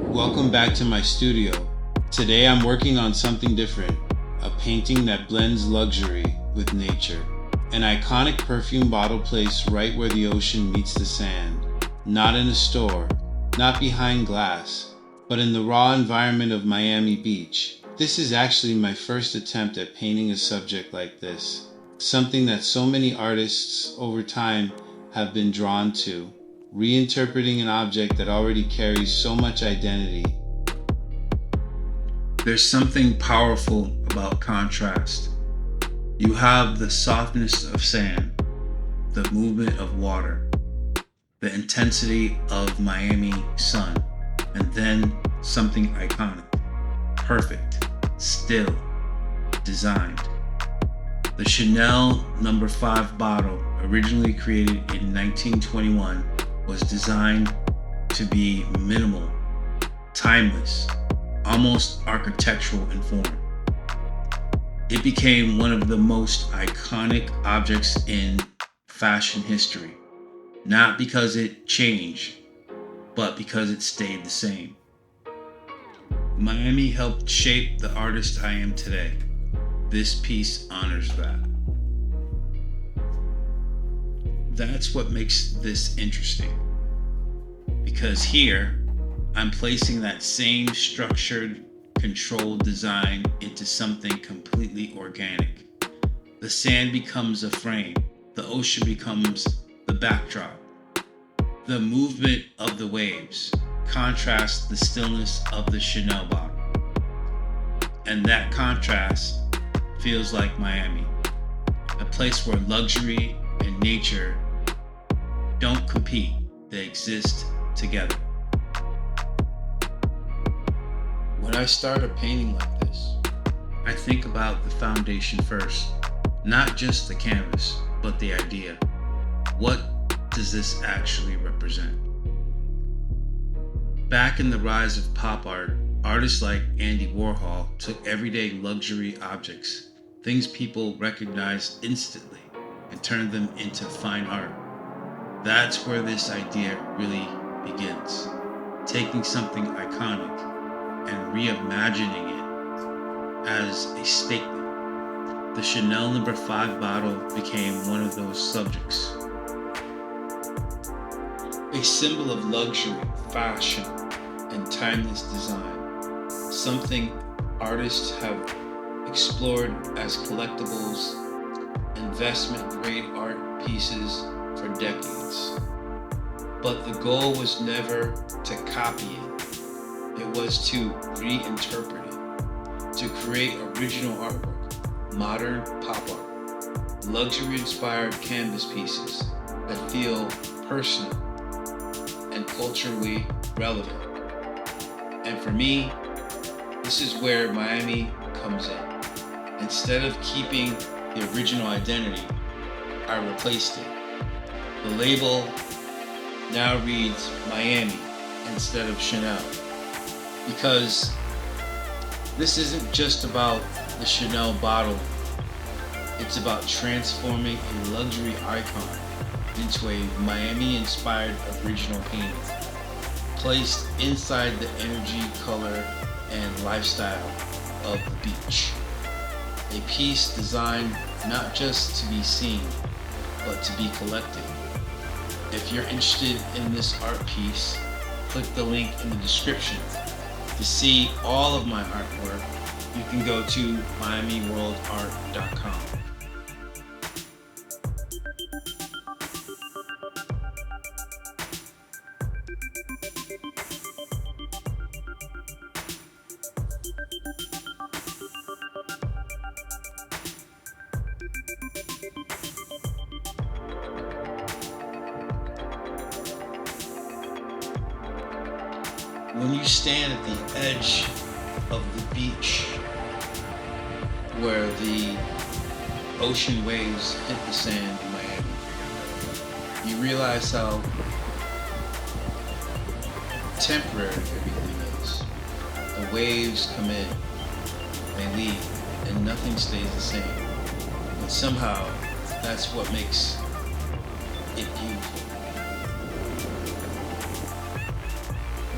Welcome back to my studio. Today I'm working on something different, a painting that blends luxury with nature. An iconic perfume bottle placed right where the ocean meets the sand. Not in a store, not behind glass, but in the raw environment of Miami Beach. This is actually my first attempt at painting a subject like this, something that so many artists over time have been drawn to, reinterpreting an object that already carries so much identity. There's something powerful about contrast. You have the softness of sand, the movement of water, the intensity of Miami sun, and then something iconic, perfect, still, designed. The Chanel No. 5 bottle, originally created in 1921, was designed to be minimal, timeless, almost architectural in form. It became one of the most iconic objects in fashion history, not because it changed, but because it stayed the same. Miami helped shape the artist I am today. This piece honors that. That's what makes this interesting. Because here, I'm placing that same structured, controlled design into something completely organic. The sand becomes a frame. The ocean becomes the backdrop. The movement of the waves contrasts the stillness of the Chanel bottle. And that contrast feels like Miami, a place where luxury and nature don't compete, they exist together. When I start a painting like this, I think about the foundation first, not just the canvas, but the idea. What does this actually represent? Back in the rise of pop art, artists like Andy Warhol took everyday luxury objects, things people recognized instantly, and turned them into fine art. That's where this idea really begins, taking something iconic and reimagining it as a statement. The Chanel No. 5 bottle became one of those subjects. A symbol of luxury, fashion, and timeless design. Something artists have explored as collectibles, investment-grade art pieces for decades. But the goal was never to copy it. It was to reinterpret it, to create original artwork, modern pop art, luxury-inspired canvas pieces that feel personal and culturally relevant. And for me, this is where Miami comes in. Instead of keeping the original identity, I replaced it. The label now reads Miami instead of Chanel, because this isn't just about the Chanel bottle, it's about transforming a luxury icon into a Miami-inspired original painting, placed inside the energy, color, and lifestyle of the beach. A piece designed not just to be seen, but to be collected. If you're interested in this art piece, click the link in the description. To see all of my artwork, you can go to miamiworldart.com. When you stand at the edge of the beach where the ocean waves hit the sand in Miami, you realize how temporary everything is. The waves come in, they leave, and nothing stays the same. But somehow, that's what makes it beautiful.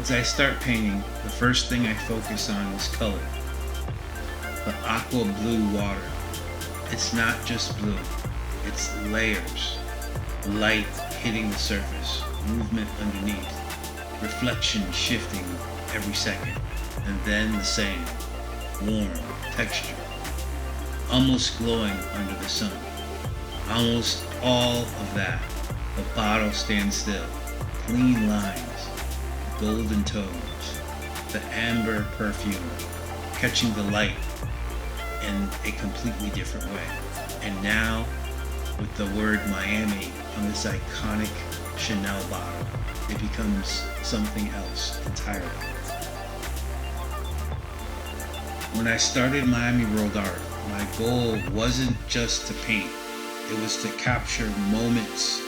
As I start painting, the first thing I focus on is color. The aqua blue water. It's not just blue, it's layers. Light hitting the surface, movement underneath, reflection shifting every second, and then the same, warm texture, almost glowing under the sun. Almost all of that. The bottle stands still, clean lines, golden tones, the amber perfume, catching the light in a completely different way. And now, with the word Miami on this iconic Chanel bottle, it becomes something else entirely. When I started Miami World Art, my goal wasn't just to paint, it was to capture moments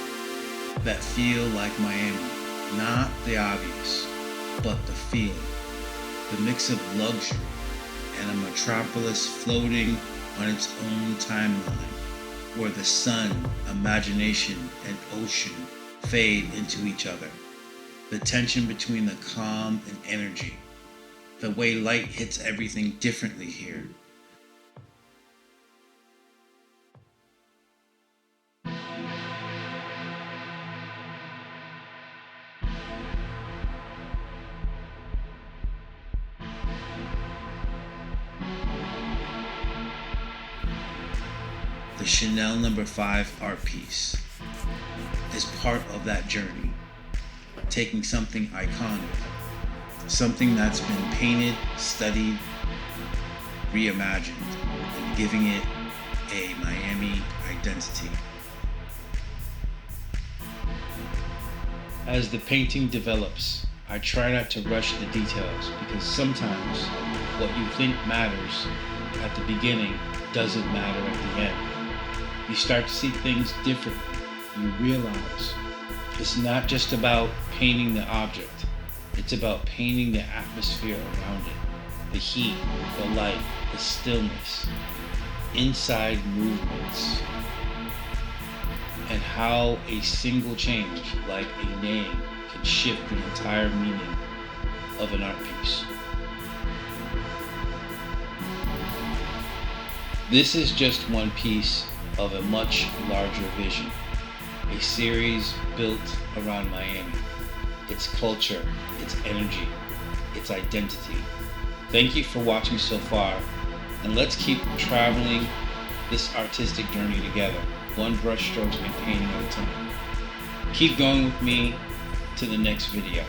that feel like Miami. Not the obvious, but the feeling. The mix of luxury and a metropolis floating on its own timeline, where the sun, imagination, and ocean fade into each other. The tension between the calm and energy. The way light hits everything differently here. The Chanel No. 5 art piece is part of that journey, taking something iconic, something that's been painted, studied, reimagined, and giving it a Miami identity. As the painting develops, I try not to rush the details, because sometimes what you think matters at the beginning doesn't matter at the end. You start to see things differently. You realize it's not just about painting the object, it's about painting the atmosphere around it, the heat, the light, the stillness, inside movements, and how a single change, like a name, can shift the entire meaning of an art piece. This is just one piece of a much larger vision, a series built around Miami, its culture, its energy, its identity. Thank you for watching so far, and let's keep traveling this artistic journey together, one brushstroke and painting at a time. Keep going with me to the next video.